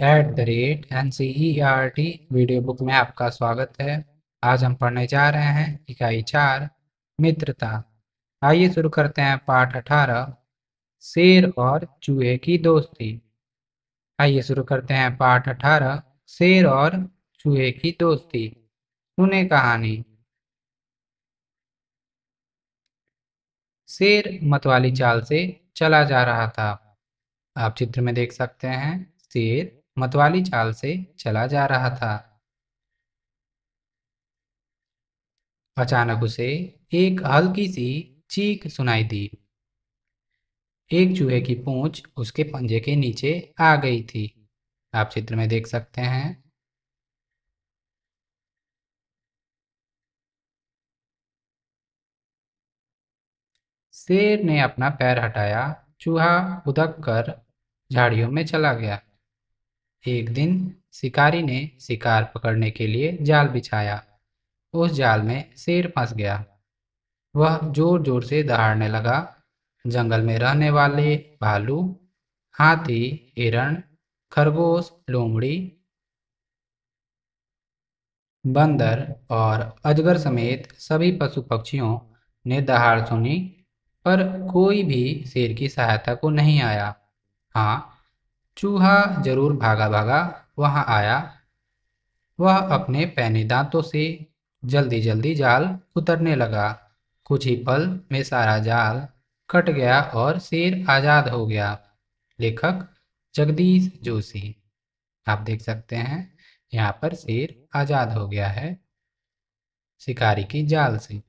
@NCERT video book में आपका स्वागत है। आज हम पढ़ने जा रहे हैं इकाई 4 मित्रता। आइए शुरू करते हैं पाठ 18 शेर और चूहे की दोस्ती। आइए शुरू करते हैं पाठ 18 शेर और चूहे की दोस्ती। सुने कहानी। शेर मतवाली चाल से चला जा रहा था। आप चित्र में देख सकते हैं, शेर मतवाली चाल से चला जा रहा था। अचानक उसे एक हल्की सी चीख सुनाई दी। एक चूहे की पूंछ उसके पंजे के नीचे आ गई थी। आप चित्र में देख सकते हैं। शेर ने अपना पैर हटाया। चूहा उदक कर झाड़ियों में चला गया। एक दिन शिकारी ने शिकार पकड़ने के लिए जाल बिछाया। उस जाल में शेर फंस गया। वह जोर जोर से दहाड़ने लगा। जंगल में रहने वाले भालू, हाथी, हिरण, खरगोश, लोमड़ी, बंदर और अजगर समेत सभी पशु पक्षियों ने दहाड़ सुनी, पर कोई भी शेर की सहायता को नहीं आया। हाँ, चूहा जरूर भागा भागा वहां आया। वह अपने पैने दांतों से जल्दी जल्दी जाल उतरने लगा। कुछ ही पल में सारा जाल कट गया और शेर आजाद हो गया। लेखक जगदीश जोशी। आप देख सकते हैं, यहाँ पर शेर आजाद हो गया है शिकारी की जाल से।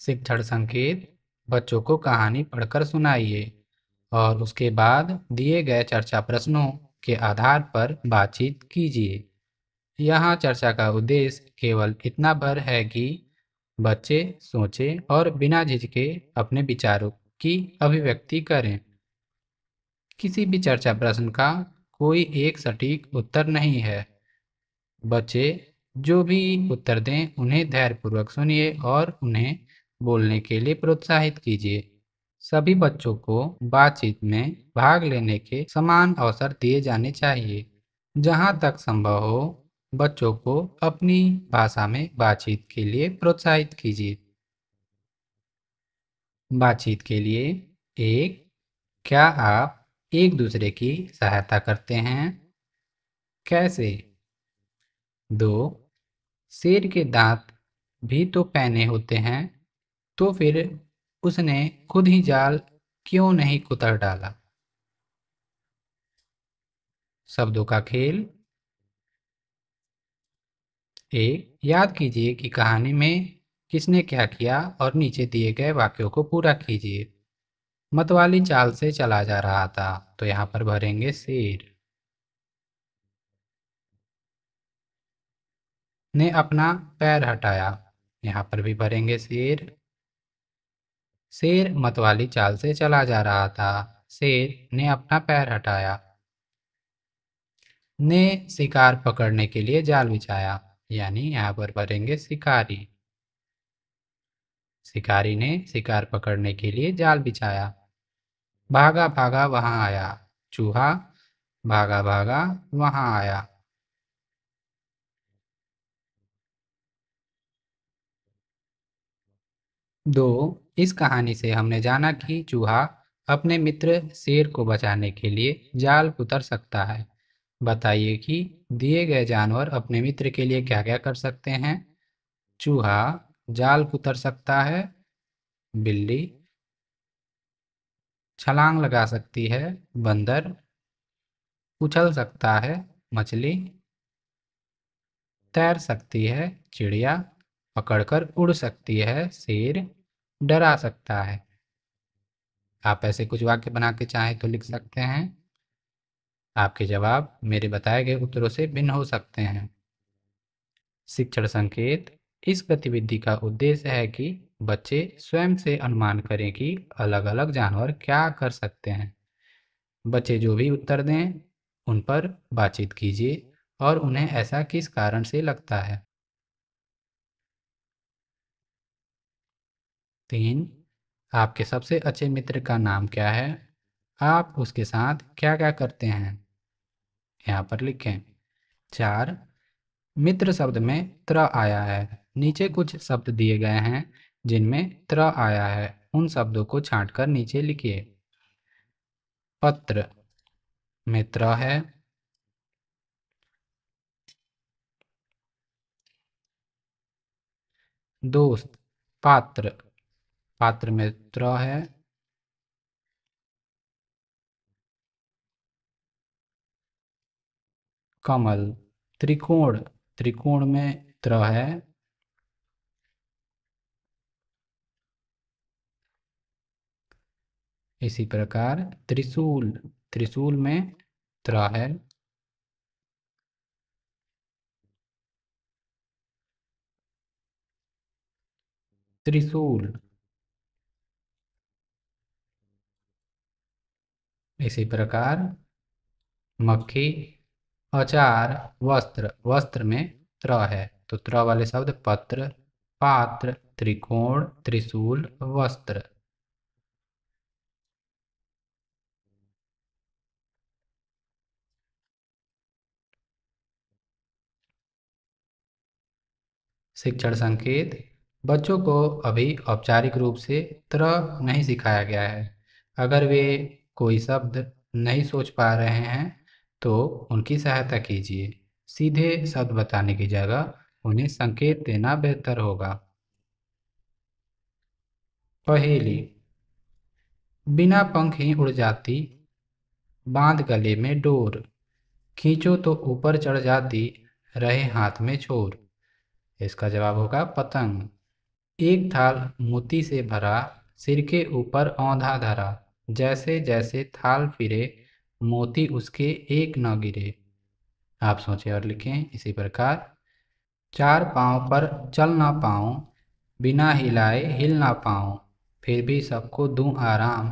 शिक्षण संकेत। बच्चों को कहानी पढ़कर सुनाइए और उसके बाद दिए गए चर्चा प्रश्नों के आधार पर बातचीत कीजिए। यहाँ चर्चा का उद्देश्य केवल इतना भर है कि बच्चे सोचें और बिना झिझके अपने विचारों की अभिव्यक्ति करें। किसी भी चर्चा प्रश्न का कोई एक सटीक उत्तर नहीं है। बच्चे जो भी उत्तर दें उन्हें धैर्यपूर्वक सुनिए और उन्हें बोलने के लिए प्रोत्साहित कीजिए। सभी बच्चों को बातचीत में भाग लेने के समान अवसर दिए जाने चाहिए। जहाँ तक संभव हो, बच्चों को अपनी भाषा में बातचीत के लिए प्रोत्साहित कीजिए। बातचीत के लिए 1. क्या आप एक दूसरे की सहायता करते हैं? कैसे? 2. शेर के दांत भी तो पैने होते हैं, तो फिर उसने खुद ही जाल क्यों नहीं कुतर डाला? शब्दों का खेल। 1. याद कीजिए कि कहानी में किसने क्या किया और नीचे दिए गए वाक्यों को पूरा कीजिए। मतवाली चाल से चला जा रहा था, तो यहाँ पर भरेंगे शेर। ने अपना पैर हटाया, यहाँ पर भी भरेंगे शेर। शेर मतवाली चाल से चला जा रहा था, शेर ने अपना पैर हटाया। ने शिकार पकड़ने के लिए जाल बिछाया, यानी यहाँ पर भरेंगे शिकारी। शिकारी ने शिकार पकड़ने के लिए जाल बिछाया। भागा भागा वहां आया, चूहा भागा भागा वहां आया। 2. इस कहानी से हमने जाना कि चूहा अपने मित्र शेर को बचाने के लिए जाल उतर सकता है। बताइए कि दिए गए जानवर अपने मित्र के लिए क्या क्या कर सकते हैं। चूहा जाल उतर सकता है। बिल्ली छलांग लगा सकती है। बंदर उछल सकता है। मछली तैर सकती है। चिड़िया पकड़कर उड़ सकती है। शेर डरा सकता है। आप ऐसे कुछ वाक्य बना के चाहें तो लिख सकते हैं। आपके जवाब मेरे बताए गए उत्तरों से भिन्न हो सकते हैं। शिक्षण संकेत। इस गतिविधि का उद्देश्य है कि बच्चे स्वयं से अनुमान करें कि अलग-अलग जानवर क्या कर सकते हैं। बच्चे जो भी उत्तर दें उन पर बातचीत कीजिए और उन्हें ऐसा किस कारण से लगता है। 3. आपके सबसे अच्छे मित्र का नाम क्या है? आप उसके साथ क्या क्या करते हैं? यहाँ पर लिखें। 4, मित्र शब्द में त्र आया है। नीचे कुछ शब्द दिए गए हैं जिनमें त्र आया है, उन शब्दों को छांटकर नीचे लिखिए। पत्र में त्र है। दोस्त, पात्र, पात्र में त्र है। कमल, त्रिकोण, त्रिकोण में त्र है। इसी प्रकार त्रिशूल, त्रिशूल में त्र है। त्रिशूल। इसी प्रकार मक्खी, अचार, वस्त्र, वस्त्र में त्र है, तो त्र वाले शब्द पत्र, पात्र, त्रिकोण, त्रिशूल, वस्त्र। शिक्षण संकेत। बच्चों को अभी औपचारिक रूप से त्र नहीं सिखाया गया है। अगर वे कोई शब्द नहीं सोच पा रहे हैं तो उनकी सहायता कीजिए। सीधे शब्द बताने की जगह उन्हें संकेत देना बेहतर होगा। पहेली। बिना पंख ही उड़ जाती, बांध गले में डोर, खींचो तो ऊपर चढ़ जाती, रहे हाथ में छोर। इसका जवाब होगा पतंग। एक थाल मोती से भरा, सिर के ऊपर औंधा धरा, जैसे जैसे थाल फिरे, मोती उसके एक न गिरे। आप सोचें और लिखें इसी प्रकार। चार पांव पर चल ना पाऊं, बिना हिलाए हिल ना पाऊं, फिर भी सबको दूं आराम,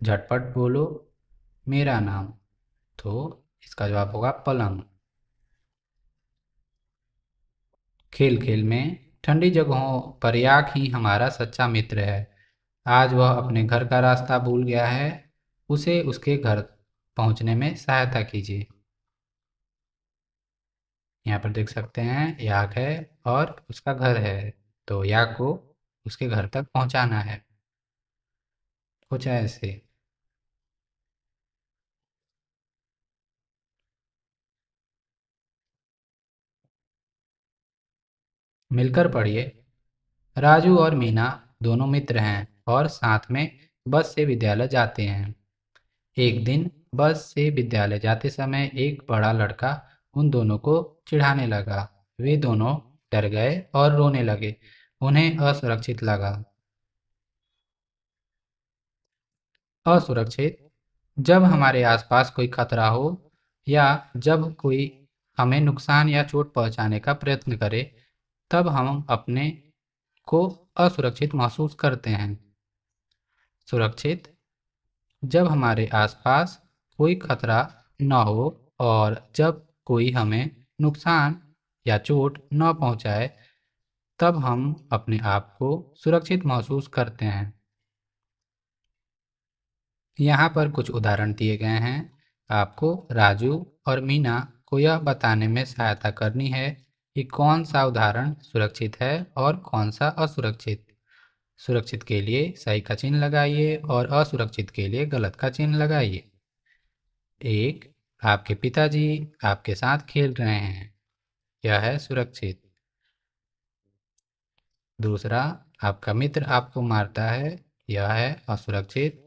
झटपट बोलो मेरा नाम। तो इसका जवाब होगा पलंग। खेल खेल में, ठंडी जगहों पर याक ही हमारा सच्चा मित्र है। आज वह अपने घर का रास्ता भूल गया है, उसे उसके घर पहुंचने में सहायता कीजिए। यहाँ पर देख सकते हैं याक है और उसका घर है, तो याक को उसके घर तक पहुंचाना है। कुछ ऐसे। मिलकर पढ़िए। राजू और मीना दोनों मित्र हैं और साथ में बस से विद्यालय जाते हैं। एक दिन बस से विद्यालय जाते समय एक बड़ा लड़का उन दोनों को चिढ़ाने लगा। वे दोनों डर गए और रोने लगे। उन्हें असुरक्षित लगा। असुरक्षित, जब हमारे आसपास कोई खतरा हो या जब कोई हमें नुकसान या चोट पहुंचाने का प्रयत्न करे, तब हम अपने को असुरक्षित महसूस करते हैं। सुरक्षित, जब हमारे आसपास कोई खतरा न हो और जब कोई हमें नुकसान या चोट न पहुंचाए, तब हम अपने आप को सुरक्षित महसूस करते हैं। यहाँ पर कुछ उदाहरण दिए गए हैं। आपको राजू और मीना को यह बताने में सहायता करनी है कि कौन सा उदाहरण सुरक्षित है और कौन सा असुरक्षित। सुरक्षित के लिए सही का चिन्ह लगाइए और असुरक्षित के लिए गलत का चिन्ह लगाइए। एक, आपके पिताजी आपके साथ खेल रहे हैं, यह है सुरक्षित। दूसरा, आपका मित्र आपको मारता है, यह है असुरक्षित।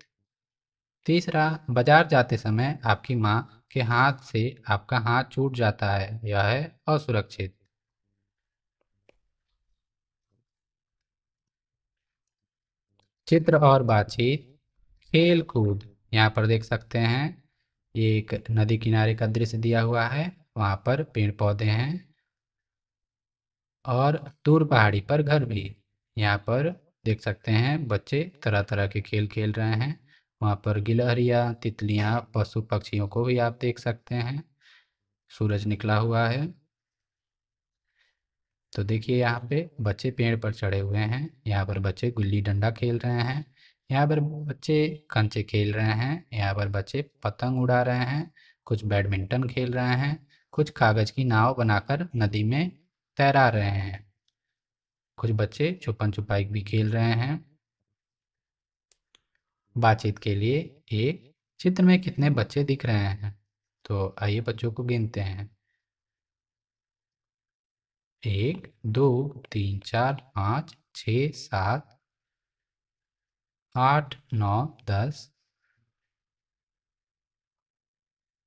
तीसरा, बाजार जाते समय आपकी माँ के हाथ से आपका हाथ छूट जाता है, यह है असुरक्षित। चित्र और बातचीत। खेल कूद, यहाँ पर देख सकते हैं ये एक नदी किनारे का दृश्य दिया हुआ है। वहाँ पर पेड़ पौधे हैं और दूर पहाड़ी पर घर भी। यहाँ पर देख सकते हैं बच्चे तरह तरह के खेल खेल रहे हैं। वहाँ पर गिलहरियाँ, तितलियाँ, पशु पक्षियों को भी आप देख सकते हैं। सूरज निकला हुआ है। तो देखिए यहाँ पे बच्चे पेड़ पर चढ़े हुए हैं। यहाँ पर बच्चे गुल्ली डंडा खेल रहे हैं। यहाँ पर बच्चे कंचे खेल रहे हैं, यहाँ पर बच्चे पतंग उड़ा रहे हैं, कुछ बैडमिंटन खेल रहे हैं, कुछ कागज की नाव बनाकर नदी में तैरा रहे हैं, कुछ बच्चे छुपन छुपाई भी खेल रहे हैं। बातचीत के लिए एक चित्र में कितने बच्चे दिख रहे हैं? तो आइए बच्चों को गिनते हैं। 1 2 3 4 5 6 7 8 9 10।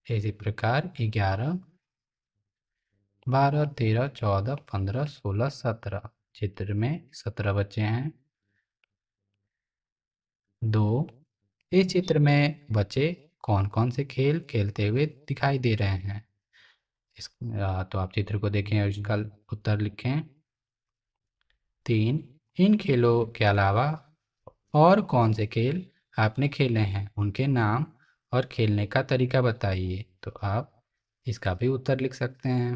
इसी प्रकार 11 12 13 14 15 16 17। चित्र में 17 बच्चे हैं। 2 इस चित्र में बच्चे कौन कौन से खेल खेलते हुए दिखाई दे रहे हैं? तो आप चित्र को देखें और इसका उत्तर लिखें। 3 इन खेलों के अलावा और कौन से खेल आपने खेले हैं, उनके नाम और खेलने का तरीका बताइए। तो आप इसका भी उत्तर लिख सकते हैं।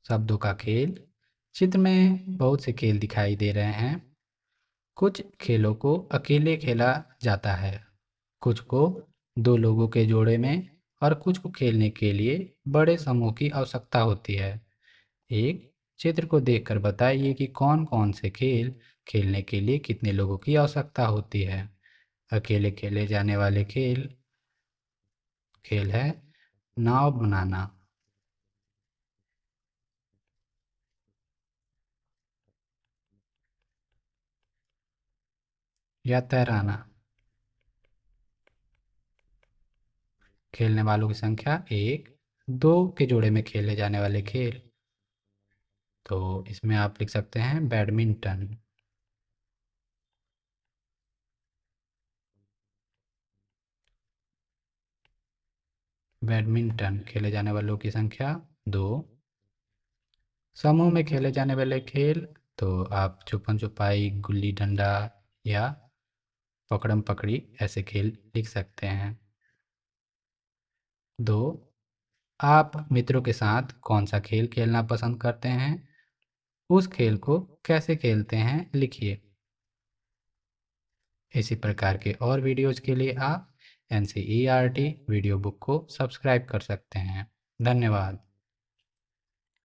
शब्दों का खेल। चित्र में बहुत से खेल दिखाई दे रहे हैं। कुछ खेलों को अकेले खेला जाता है, कुछ को दो लोगों के जोड़े में और कुछ को खेलने के लिए बड़े समूह की आवश्यकता होती है। एक चित्र को देखकर बताइए कि कौन कौन से खेल खेलने के लिए कितने लोगों की आवश्यकता होती है। अकेले खेले जाने वाले खेल है नाव बनाना या तैराना। खेलने वालों की संख्या 1 2 के जोड़े में खेले जाने वाले खेल, तो इसमें आप लिख सकते हैं बैडमिंटन। बैडमिंटन खेले जाने वालों की संख्या 2। समूह में खेले जाने वाले खेल, तो आप छुपन छुपाई, गुल्ली डंडा या पकड़म पकड़ी ऐसे खेल लिख सकते हैं। 2 आप मित्रों के साथ कौन सा खेल खेलना पसंद करते हैं, उस खेल को कैसे खेलते हैं लिखिए। इसी प्रकार के और वीडियोज के लिए आप NCERT वीडियो बुक को सब्सक्राइब कर सकते हैं। धन्यवाद।